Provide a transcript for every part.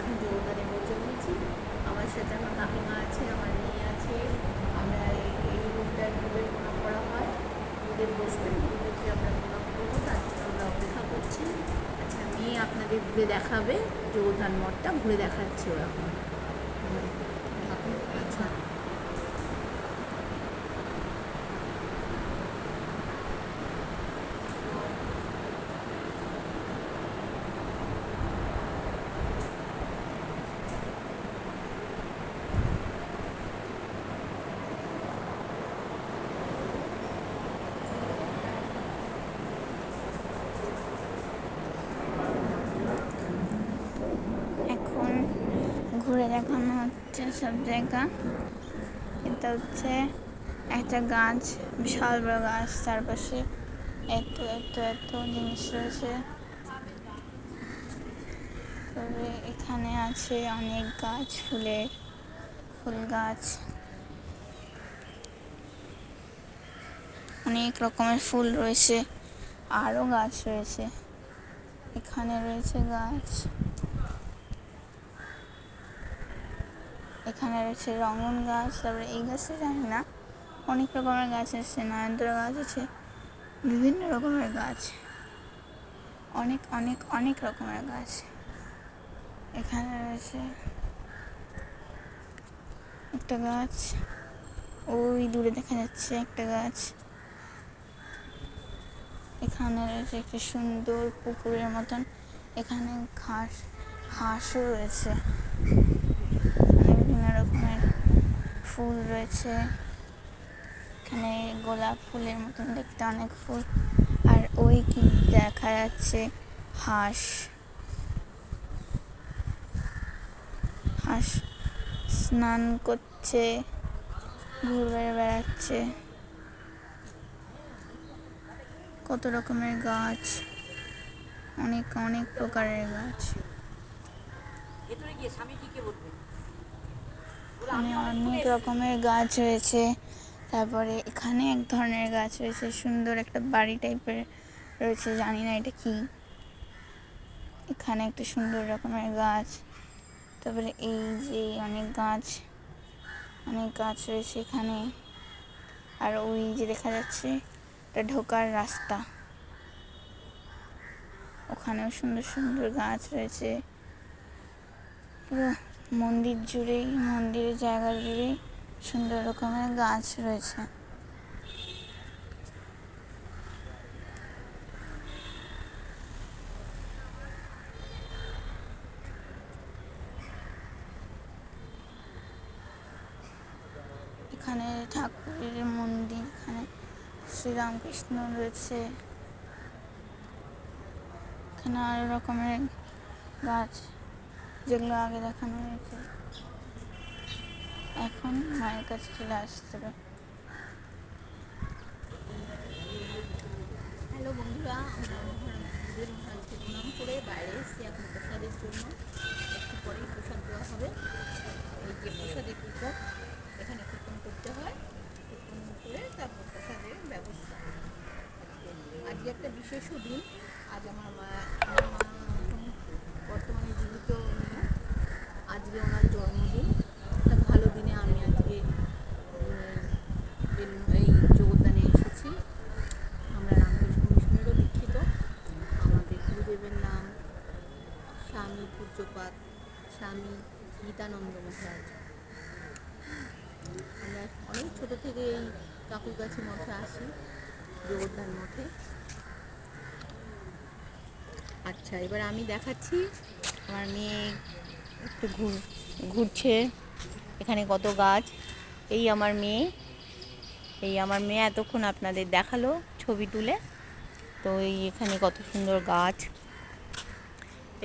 এখন যোগদানে পৌঁছে গেছি। আমার সাথে আমার কাকিমা আছে, আমার মেয়ে আছে। আমরা এই রুমটায় গ্রুপের প্রণাম করা হয়। গুরুদেব বসবেন, গুরুদেবকে আমরা প্রণাম করবো, তার জন্য আমরা অপেক্ষা করছি। আচ্ছা, মেয়ে আপনাদের ঘুরে দেখাবে, যোগদান মঠটা ঘুরে দেখাচ্ছে ও এখন। আচ্ছা, এখন ঘুরে দেখানো হচ্ছে সব জায়গা। এটা হচ্ছে একটা গাছ, বিশাল বড় গাছ, চারপাশে এত এত এত জিনিস রয়েছে। তবে এখানে আছে অনেক গাছ, ফুল গাছ, অনেক রকমের ফুল রয়েছে, আরও গাছ রয়েছে। এখানে রয়েছে গাছ, এখানে রয়েছে রঙন গাছ। তারপরে এই গাছটা জানি না, অনেক রকমের গাছ আছে, নয়নতারা গাছ আছে, বিভিন্ন রকমের গাছ, অনেক অনেক অনেক রকমের গাছ। এখানে রয়েছে একটা গাছ, ওই দূরে দেখা যাচ্ছে একটা গাছ। এখানে রয়েছে একটি সুন্দর পুকুরের মতন, এখানে হাঁসও রয়েছে, বিভিন্ন রকমের ফুল রয়েছে। এখানে গোলাপ ফুলের মতন দেখতে অনেক ফুল। আর ওই কি দেখা যাচ্ছে, হাঁস স্নান করছে, ঘুরে বেড়াচ্ছে। কত রকমের গাছ, অনেক অনেক প্রকারের গাছ। এখানে অনেক রকমের গাছ রয়েছে। তারপরে এখানে এক ধরনের গাছ রয়েছে, সুন্দর একটা বাড়ি টাইপের রয়েছে, জানি না এটা কি। এখানে একটা সুন্দর রকমের গাছ। তারপরে এই যে অনেক গাছ রয়েছে এখানে। আর ওই যে দেখা যাচ্ছে এটা ঢোকার রাস্তা, ওখানেও সুন্দর সুন্দর গাছ রয়েছে। পুরো মন্দিরের জায়গা জুড়েই সুন্দর রকমের গাছ রয়েছে। এখানে ঠাকুরের মন্দির, এখানে শ্রীরামকৃষ্ণ রয়েছে। এখানে আরো রকমের গাছ, যেগুলো আগে দেখানো হয়েছে। এখন মায়ের কাছে চলে আসতে হবে। হ্যালো বন্ধুরা, আমরা গুরুদেব মহারাজকে প্রণাম করে বাইরে এসেছি এখন প্রসাদের জন্য। একটু পরেই প্রসাদ দেওয়া হবে। এই যে প্রসাদের কুপন, এখানে কুপন করতে হয়, কুপন করে তারপর প্রসাদের ব্যবস্থা। আজকে একটা বিশেষ দিন। আজ আমার মা এখন বর্তমানে জীবিত নেই, আজকে ওনার জন্মদিন। একটা ভালো দিনে আমি আজকে এই যোগদানে এসেছি। আমরা রামকৃষ্ণ মিশনেরও দীক্ষিত। আমাদের গুরুদেবের নাম স্বামী পূজ্যপাদ স্বামী গীতানন্দ মহারাজ। আমরা অনেক ছোটো থেকে এই কাকুর কাছে মঠে আসি, যোগদান মঠে। আচ্ছা, এবার আমি দেখাচ্ছি, আমার মেয়ে একটু ঘুরছে। এখানে কত গাছ। এই আমার মেয়ে এতক্ষণ আপনাদের দেখালো ছবি তুলে। তো এখানে কত সুন্দর গাছ।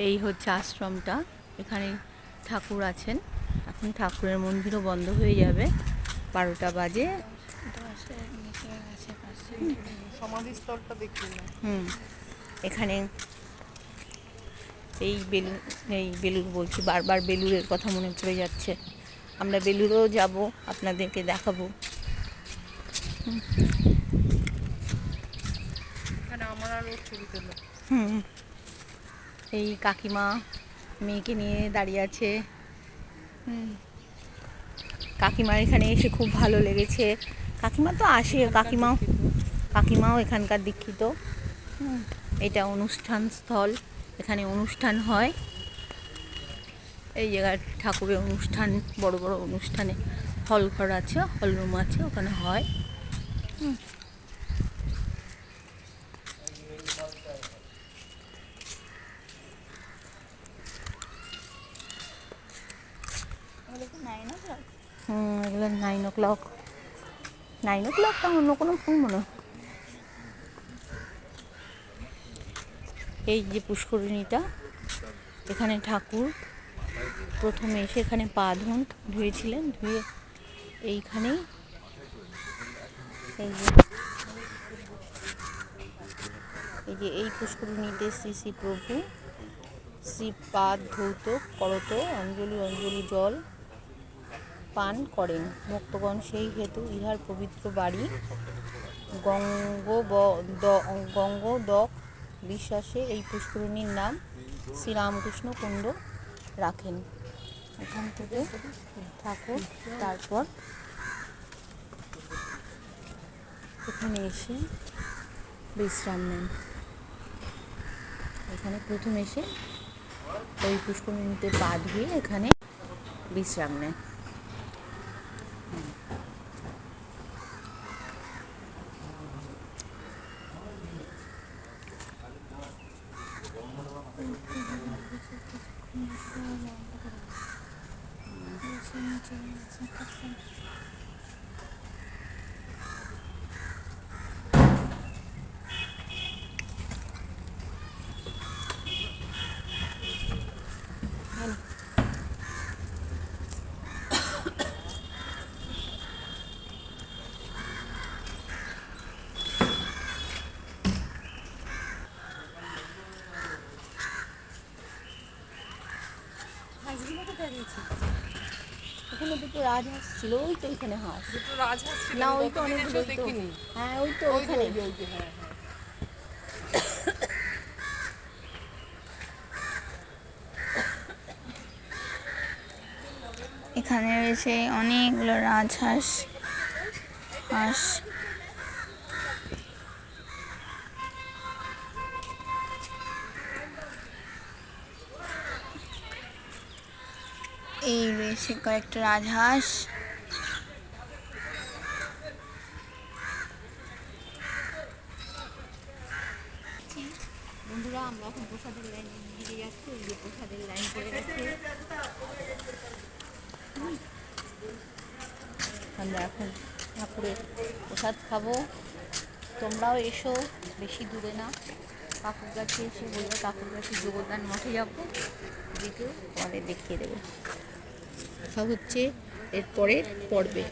এই হচ্ছে আশ্রমটা, এখানে ঠাকুর আছেন। এখন ঠাকুরের মন্দিরও বন্ধ হয়ে যাবে, 12টা বাজে। সমাধিস্থলটা দেখুন। এখানে এই বেলুর বলছি, বারবার বেলুরের কথা মনে পড়ে যাচ্ছে। আমরা বেলুরেও যাব, আপনাদেরকে দেখাবো। এখানে আমার আরও ছবি তোলা। এই কাকিমা মেয়েকে নিয়ে দাঁড়িয়ে আছে। কাকিমার এখানে এসে খুব ভালো লেগেছে। কাকিমা তো আসে, কাকিমাও এখানকার দীক্ষিত। এটা অনুষ্ঠান স্থল, এখানে অনুষ্ঠান হয়। এই জায়গায় ঠাকুরের অনুষ্ঠান, বড় বড় অনুষ্ঠানে হল ঘর আছে, হল রুম আছে, ওখানে হয়। এগুলো 9 o'clock। 9 o'clock তা অন্য কোনো ফোন মনে হয়। এই যে পুষ্করিণীটা, এখানে ঠাকুর প্রথমে এসে এখানে পা ধুয়েছিলেন, ধুয়ে এইখানেই এই পুষ্করিণীতে শ্রী শ্রী প্রভু শ্রীপাদ ধৌত করত অঞ্জলি জল পান করেন। ভক্তগণ সেই হেতু ইহার পবিত্র বাড়ি গঙ্গোদক বিশ্বাসে এই পুষ্করিণীর নাম শ্রীরামকৃষ্ণ কুণ্ড রাখেন। এখান থেকে ঠাকুর তারপর এখানে এসে বিশ্রাম নেন। এখানে প্রথম এসে ওই পুষ্করিণীতে পা ধুয়ে এখানে বিশ্রাম নেন। ওখানে দুটো রাজহাঁস ছিল, ওই তো ওইখানে হাঁস। দুটো রাজহাঁস ছিল, না, আমি ওই তো গতদিন অনেকগুলো, এসে দেখিনি। হ্যাঁ ওই তো ওই যে, ওখানে। ওই যে, হ্যাঁ, হ্যাঁ। এখানে রয়েছে অনেকগুলো রাজহাঁস, হাঁস। এই রয়েছে কয়েকটা রাজহাঁস। বন্ধুরা, আমরা এখন প্রসাদের লাইনের দিকে যাচ্ছি। এই যে প্রসাদের লাইন পড়ে গেছে। আমরা এখন ঠাকুরের প্রসাদ খাবো। তোমরাও এসো, বেশি দূরে না, কাকুর কাছে এসে বলবে কাকুর কাছে যোগদান মঠে যাবো, যেহেতু তোমাদের দেখিয়ে দেবো। সব হচ্ছে এরপরের পর্বে।